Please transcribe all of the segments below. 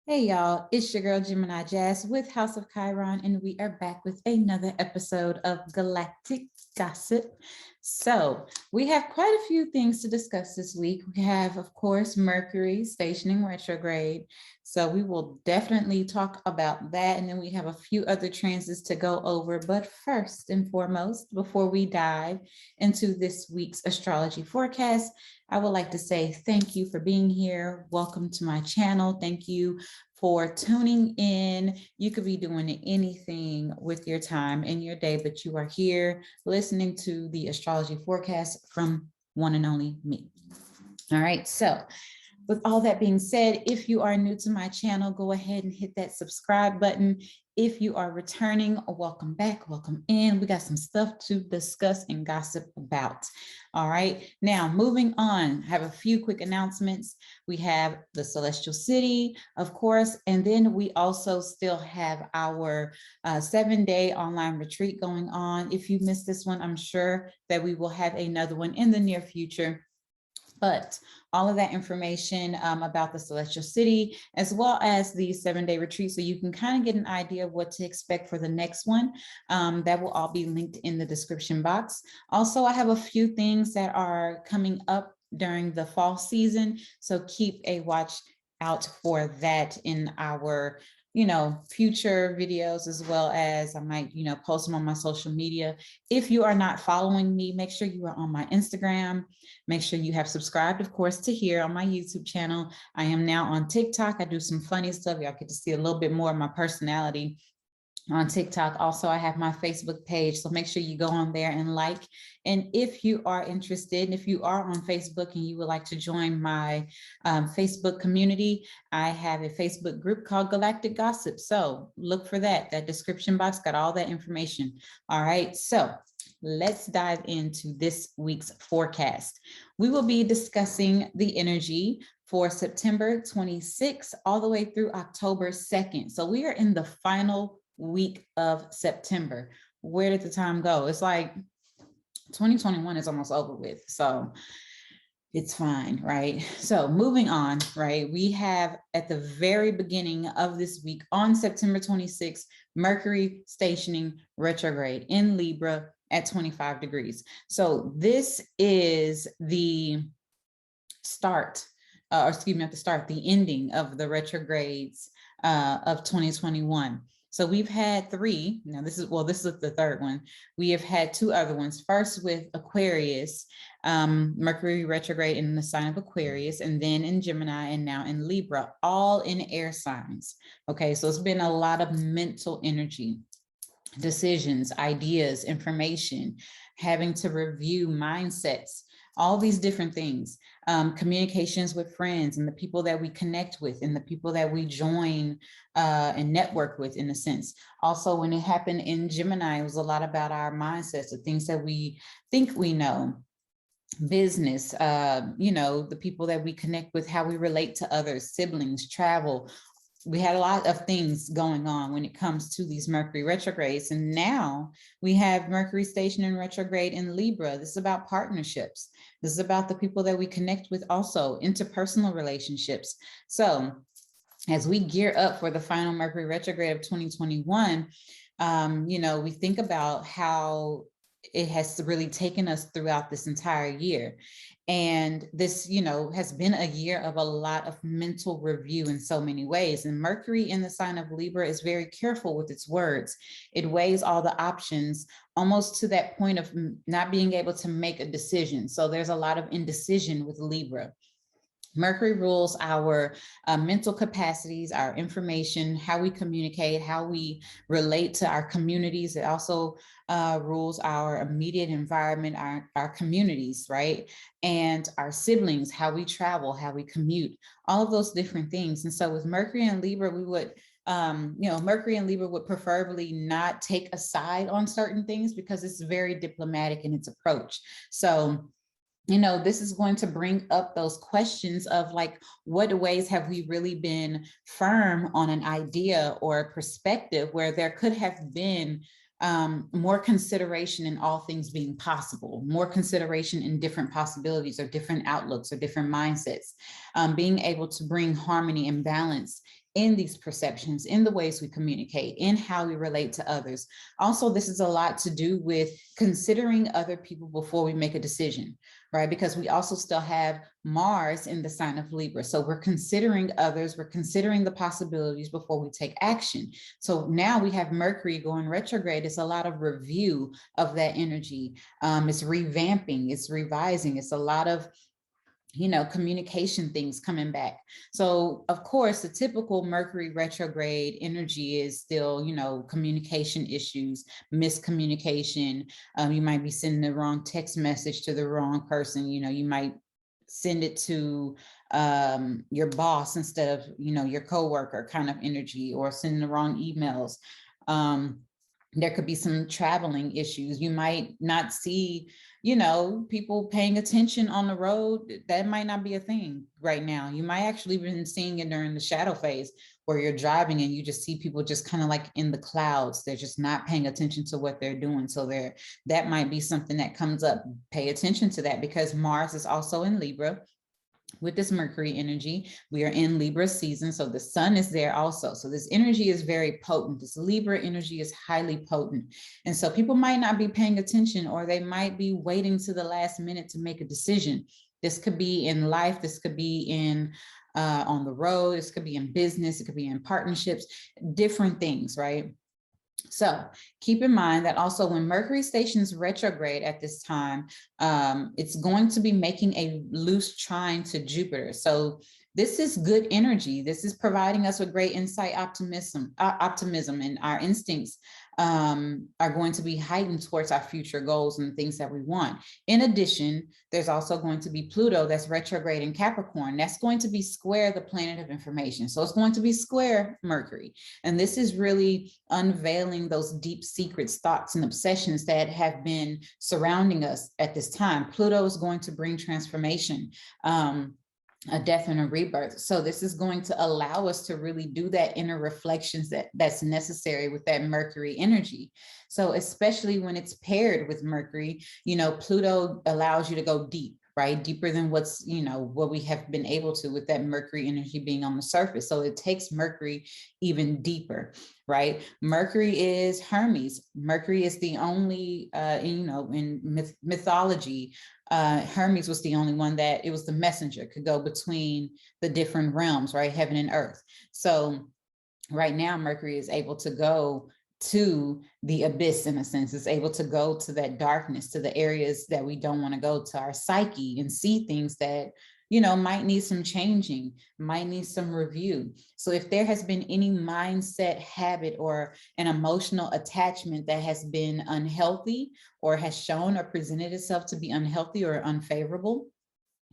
Hey y'all, it's your girl Gemini Jazz with House of Chiron, and we are back with another episode of Galactic Gossip. So, we have quite a few things to discuss this week. We have, of course, Mercury stationing retrograde. So, we will definitely talk about that. And then we have a few other transits to go over. But first and foremost, before we dive into this week's astrology forecast, I would like to say thank you for being here. Welcome to my channel. Thank you for tuning in. You could be doing anything with your time in your day, but you are here listening to the astrology forecast from one and only me. All right, so with all that being said, if you are new to my channel, go ahead and hit that subscribe button. If you are returning, welcome back, welcome in. We got some stuff to discuss and gossip about. All right, now moving on, I have a few quick announcements. We have the Celestial City, of course, and then we also still have our 7-day online retreat going on. If you missed this one, I'm sure that we will have another one in the near future. But all of that information about the Celestial City, as well as the 7-day retreat, so you can kind of get an idea of what to expect for the next one. That will all be linked in the description box. Also, I have a few things that are coming up during the fall season, so keep a watch out for that in our future videos, as well as I might post them on my social media. If you are not following me, make sure you are on my Instagram. Make sure you have subscribed, of course, to here on my YouTube channel. I am now on TikTok. I do some funny stuff. Y'all get to see a little bit more of my personality on TikTok. Also, I have my Facebook page, so make sure you go on there and like. And if you are interested, and if you are on Facebook and you would like to join my Facebook community, I have a Facebook group called Galactic Gossip. So look for that. That description box got all that information. All right, so let's dive into this week's forecast. We will be discussing the energy for September 26th all the way through October 2nd. So we are in the final week of September. Where did the time go? It's like 2021 is almost over with. So it's fine, right? So moving on, right? We have at the very beginning of this week on September 26th, Mercury stationing retrograde in Libra at 25 degrees. So this is the start, or excuse me, not the start, the ending of the retrogrades of 2021. So we've had three. Now this is the third one. We have had two other ones. First with Aquarius, Mercury retrograde in the sign of Aquarius, and then in Gemini, and now in Libra, all in air signs. Okay, so it's been a lot of mental energy, decisions, ideas, information, having to review mindsets, all these different things, communications with friends and the people that we connect with and the people that we join and network with, in a sense. Also, when it happened in Gemini, it was a lot about our mindsets, the things that we think we know, business, the people that we connect with, how we relate to others, siblings, travel. We had a lot of things going on when it comes to these Mercury retrogrades. And now we have Mercury station in retrograde in Libra. This is about partnerships. This is about the people that we connect with, also interpersonal relationships. So as we gear up for the final Mercury retrograde of 2021, we think about how it has really taken us throughout this entire year. And this, has been a year of a lot of mental review in so many ways. And Mercury in the sign of Libra is very careful with its words. It weighs all the options almost to that point of not being able to make a decision. So there's a lot of indecision with Libra. Mercury rules our mental capacities, our information, how we communicate, how we relate to our communities. It also rules our immediate environment, our communities, right? And our siblings, how we travel, how we commute, all of those different things. And so with Mercury and Libra, we would Mercury and Libra would preferably not take a side on certain things because it's very diplomatic in its approach. So this is going to bring up those questions of like, what ways have we really been firm on an idea or a perspective where there could have been more consideration in all things being possible, more consideration in different possibilities or different outlooks or different mindsets, being able to bring harmony and balance in these perceptions, in the ways we communicate, in how we relate to others. Also, this is a lot to do with considering other people before we make a decision, right? Because we also still have Mars in the sign of Libra. So we're considering others, we're considering the possibilities before we take action. So now we have Mercury going retrograde. It's a lot of review of that energy. It's revamping, it's revising, it's a lot of communication things coming back. So of course, the typical Mercury retrograde energy is still, communication issues, miscommunication. You might be sending the wrong text message to the wrong person. You might send it to your boss instead of, your coworker kind of energy, or sending the wrong emails. There could be some traveling issues. You might not see, people paying attention on the road. That might not be a thing right now. You might actually been seeing it during the shadow phase, where you're driving and you just see people just kind of like in the clouds. They're just not paying attention to what they're doing. So that might be something that comes up. Pay attention to that, because Mars is also in Libra. With this Mercury energy, we are in Libra season, so the sun is there also. So this energy is very potent. This Libra energy is highly potent. And so people might not be paying attention, or they might be waiting to the last minute to make a decision. This could be in life, this could be in on the road, this could be in business, it could be in partnerships, different things, right? So keep in mind that also when Mercury stations retrograde at this time, it's going to be making a loose trine to Jupiter. So this is good energy. This is providing us with great insight, optimism, and our instincts are going to be heightened towards our future goals and things that we want. In addition, there's also going to be Pluto that's retrograde in Capricorn. That's going to be square the planet of information. So it's going to be square Mercury. And this is really unveiling those deep secrets, thoughts, and obsessions that have been surrounding us at this time. Pluto is going to bring transformation, a death and a rebirth. So this is going to allow us to really do that inner reflections that's necessary with that Mercury energy. So especially when it's paired with Mercury, Pluto allows you to go deep, right? Deeper than what we have been able to with that Mercury energy being on the surface. So it takes Mercury even deeper, right? Mercury is Hermes. Mercury is the only, in mythology, Hermes was the only one that it was the messenger, could go between the different realms, right? Heaven and earth. So right now, Mercury is able to go to the abyss, in a sense. It's able to go to that darkness, to the areas that we don't want to go, to our psyche, and see things that might need some changing, might need some review. So if there has been any mindset, habit, or an emotional attachment that has been unhealthy, or has shown or presented itself to be unhealthy or unfavorable,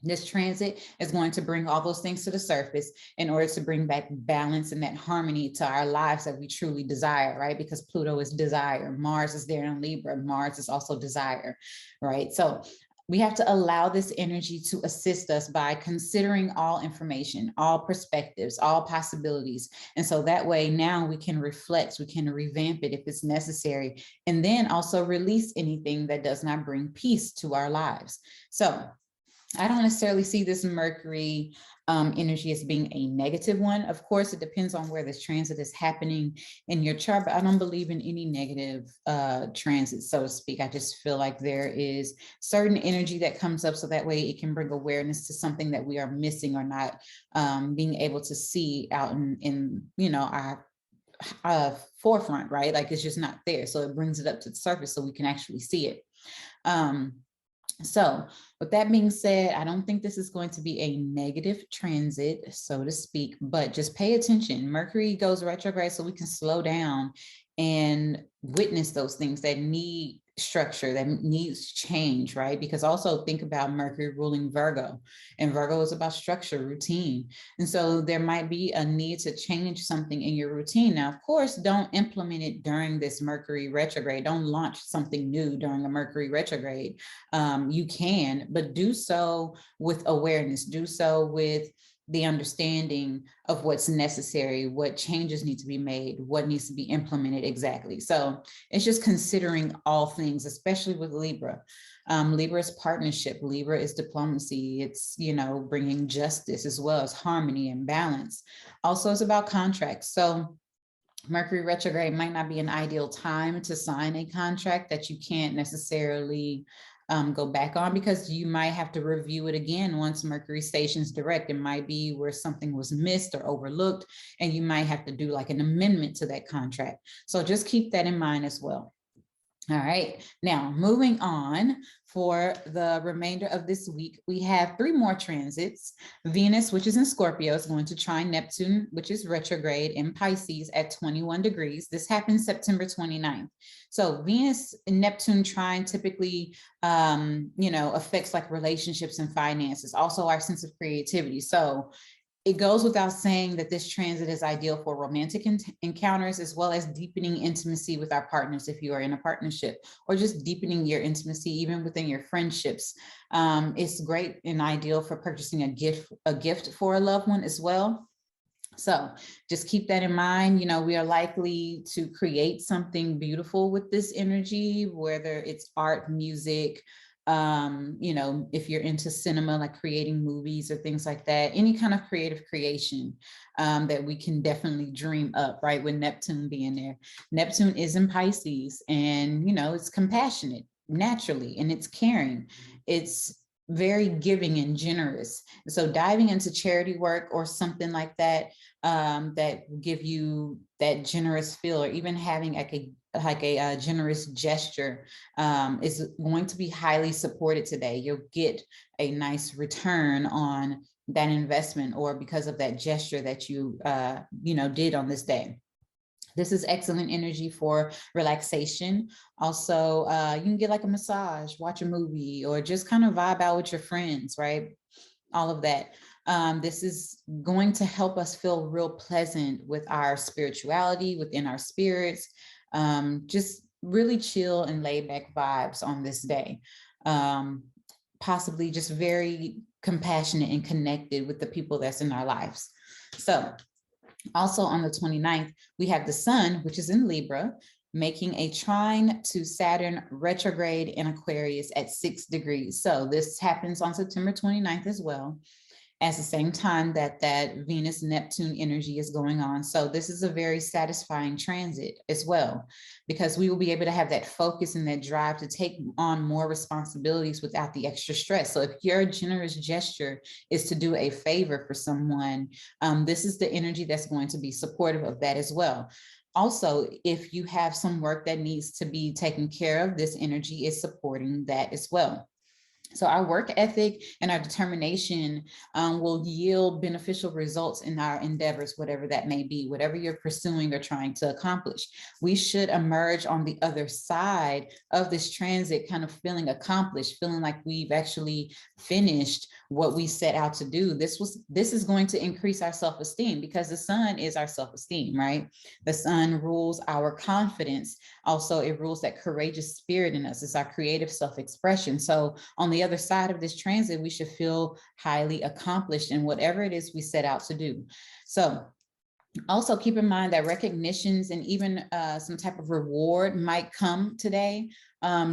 this transit is going to bring all those things to the surface in order to bring back balance and that harmony to our lives that we truly desire, right? Because Pluto is desire. Mars is there in Libra. Mars is also desire, right? So we have to allow this energy to assist us by considering all information, all perspectives, all possibilities. And so that way now we can reflect, we can revamp it if it's necessary, and then also release anything that does not bring peace to our lives. So I don't necessarily see this Mercury energy as being a negative one. Of course, it depends on where this transit is happening in your chart, but I don't believe in any negative transit, so to speak. I just feel like there is certain energy that comes up, so that way it can bring awareness to something that we are missing or not being able to see out in our forefront, right? Like it's just not there. So it brings it up to the surface so we can actually see it. So with that being said, I don't think this is going to be a negative transit, so to speak, but just pay attention. Mercury goes retrograde so we can slow down and witness those things that need structure, that needs change, right? Because also think about Mercury ruling Virgo, and Virgo is about structure, routine. And so there might be a need to change something in your routine. Now, of course, don't implement it during this Mercury retrograde. Don't launch something new during a Mercury retrograde. You can, but do so with awareness, do so with the understanding of what's necessary, what changes need to be made, what needs to be implemented exactly. So it's just considering all things, especially with Libra. Libra is partnership. Libra is diplomacy. It's, bringing justice as well as harmony and balance. Also, it's about contracts. So Mercury retrograde might not be an ideal time to sign a contract that you can't necessarily go back on, because you might have to review it again once Mercury stations direct. It might be where something was missed or overlooked, and you might have to do like an amendment to that contract. So just keep that in mind as well. All right, now moving on for the remainder of this week, we have 3 more transits. Venus, which is in Scorpio, is going to trine Neptune, which is retrograde in Pisces at 21 degrees. This happens September 29th. So Venus and Neptune trine typically, affects like relationships and finances, also our sense of creativity. So it goes without saying that this transit is ideal for romantic encounters, as well as deepening intimacy with our partners if you are in a partnership, or just deepening your intimacy even within your friendships. It's great and ideal for purchasing a gift for a loved one as well. So just keep that in mind. We are likely to create something beautiful with this energy, whether it's art, music, if you're into cinema, like creating movies or things like that, any kind of creative creation that we can definitely dream up, right? With Neptune being there. Neptune is in Pisces, and, it's compassionate naturally, and it's caring. It's very giving and generous. So diving into charity work or something like that, that give you that generous feel, or even having a generous gesture is going to be highly supported today. You'll get a nice return on that investment, or because of that gesture that you did on this day. This is excellent energy for relaxation. Also, you can get like a massage, watch a movie, or just kind of vibe out with your friends, right? All of that. This is going to help us feel real pleasant with our spirituality, within our spirits. Just really chill and laid back vibes on this day. Possibly just very compassionate and connected with the people that's in our lives. So also on the 29th, we have the sun, which is in Libra, making a trine to Saturn retrograde in Aquarius at 6 degrees. So this happens on September 29th as well, at the same time that Venus Neptune energy is going on. So this is a very satisfying transit as well, because we will be able to have that focus and that drive to take on more responsibilities without the extra stress. So if your generous gesture is to do a favor for someone, this is the energy that's going to be supportive of that as well. Also, if you have some work that needs to be taken care of, this energy is supporting that as well. So our work ethic and our determination will yield beneficial results in our endeavors, whatever that may be, whatever you're pursuing or trying to accomplish. We should emerge on the other side of this transit kind of feeling accomplished, feeling like we've actually finished what we set out to do. This is going to increase our self-esteem, because the sun is our self-esteem, right? The sun rules our confidence. Also, it rules that courageous spirit in us. It's our creative self-expression. So on the other side of this transit, we should feel highly accomplished in whatever it is we set out to do. So also keep in mind that recognitions and even some type of reward might come today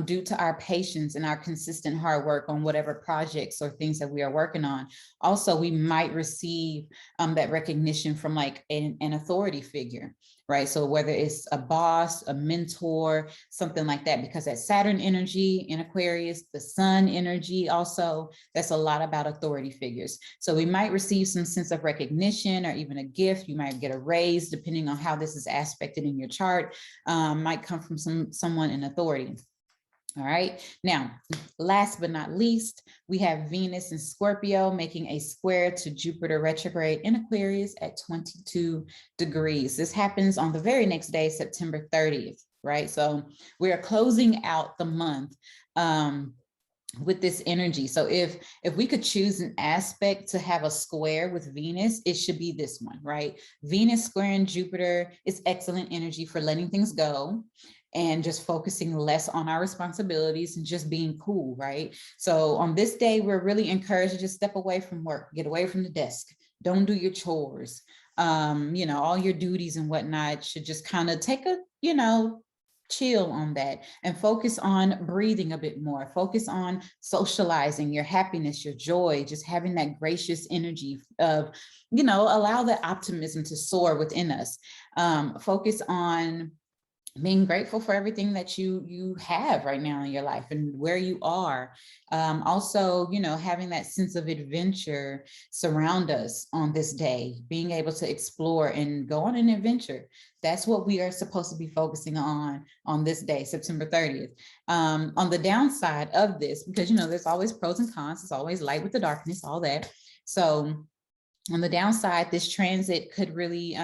due to our patience and our consistent hard work on whatever projects or things that we are working on. Also, we might receive that recognition from like an authority figure, right? So whether it's a boss, a mentor, something like that, because that Saturn energy in Aquarius, the sun energy also, that's a lot about authority figures. So we might receive some sense of recognition or even a gift. You might get a raise, depending on how this is aspected in your chart, might come from someone in authority. All right. Now, last but not least, we have Venus in Scorpio making a square to Jupiter retrograde in Aquarius at 22 degrees. This happens on the very next day, September 30th, right? So we are closing out the month with this energy. So if we could choose an aspect to have a square with Venus, it should be this one, right? Venus squaring Jupiter is excellent energy for letting things go and just focusing less on our responsibilities and just being cool, right? So on this day, we're really encouraged to just step away from work, get away from the desk, Don't do your chores. All your duties and whatnot should just kind of take a, chill on that and focus on breathing a bit more. Focus on socializing, your happiness, your joy, just having that gracious energy of, allow that optimism to soar within us. Focus on being grateful for everything that you have right now in your life and where you are. Also, having that sense of adventure surround us on this day, being able to explore and go on an adventure. That's what we are supposed to be focusing on this day, September 30th. On the downside of this, because there's always pros and cons, it's always light with the darkness, all that. So on the downside, this transit could really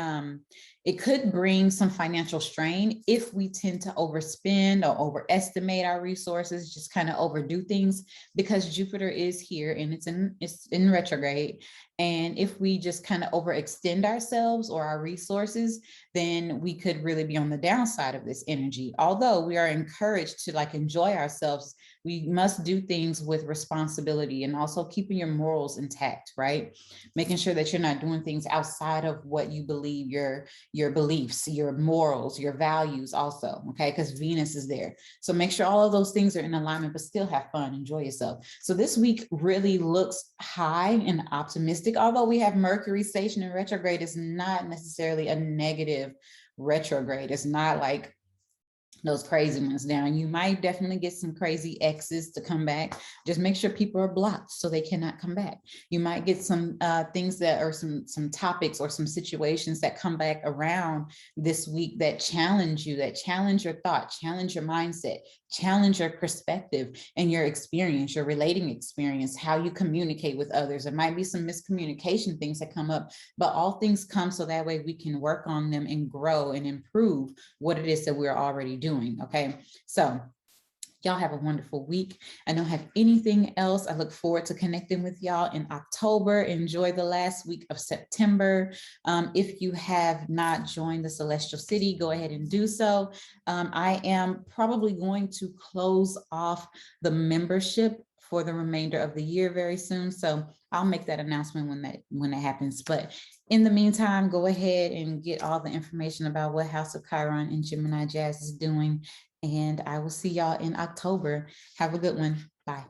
it could bring some financial strain if we tend to overspend or overestimate our resources, just kind of overdo things, because Jupiter is here and it's in retrograde. And if we just kind of overextend ourselves or our resources, then we could really be on the downside of this energy. Although we are encouraged to enjoy ourselves, we must do things with responsibility and also keeping your morals intact, right? Making sure that you're not doing things outside of what you believe, your beliefs, your morals, your values also, okay? Because Venus is there. So make sure all of those things are in alignment, but still have fun, enjoy yourself. So this week really looks high and optimistic. Although we have Mercury station in retrograde, it's not necessarily a negative retrograde. It's not like those crazy ones down. You might definitely get some crazy exes to come back. Just make sure people are blocked so they cannot come back. You might get some things that are some topics or some situations that come back around this week that challenge you, that challenge your thought, challenge your mindset, challenge your perspective and your experience, your relating experience, how you communicate with others. There might be some miscommunication things that come up, but all things come so that way we can work on them and grow and improve what it is that we're already doing. Okay, so y'all have a wonderful week. I don't have anything else. I look forward to connecting with y'all in October. Enjoy the last week of September. If you have not joined the Celestial City, go ahead and do so. I am probably going to close off the membership for the remainder of the year very soon. So I'll make that announcement when that happens. But in the meantime, go ahead and get all the information about what House of Chiron and Gemini Jazz is doing. And I will see y'all in October. Have a good one. Bye.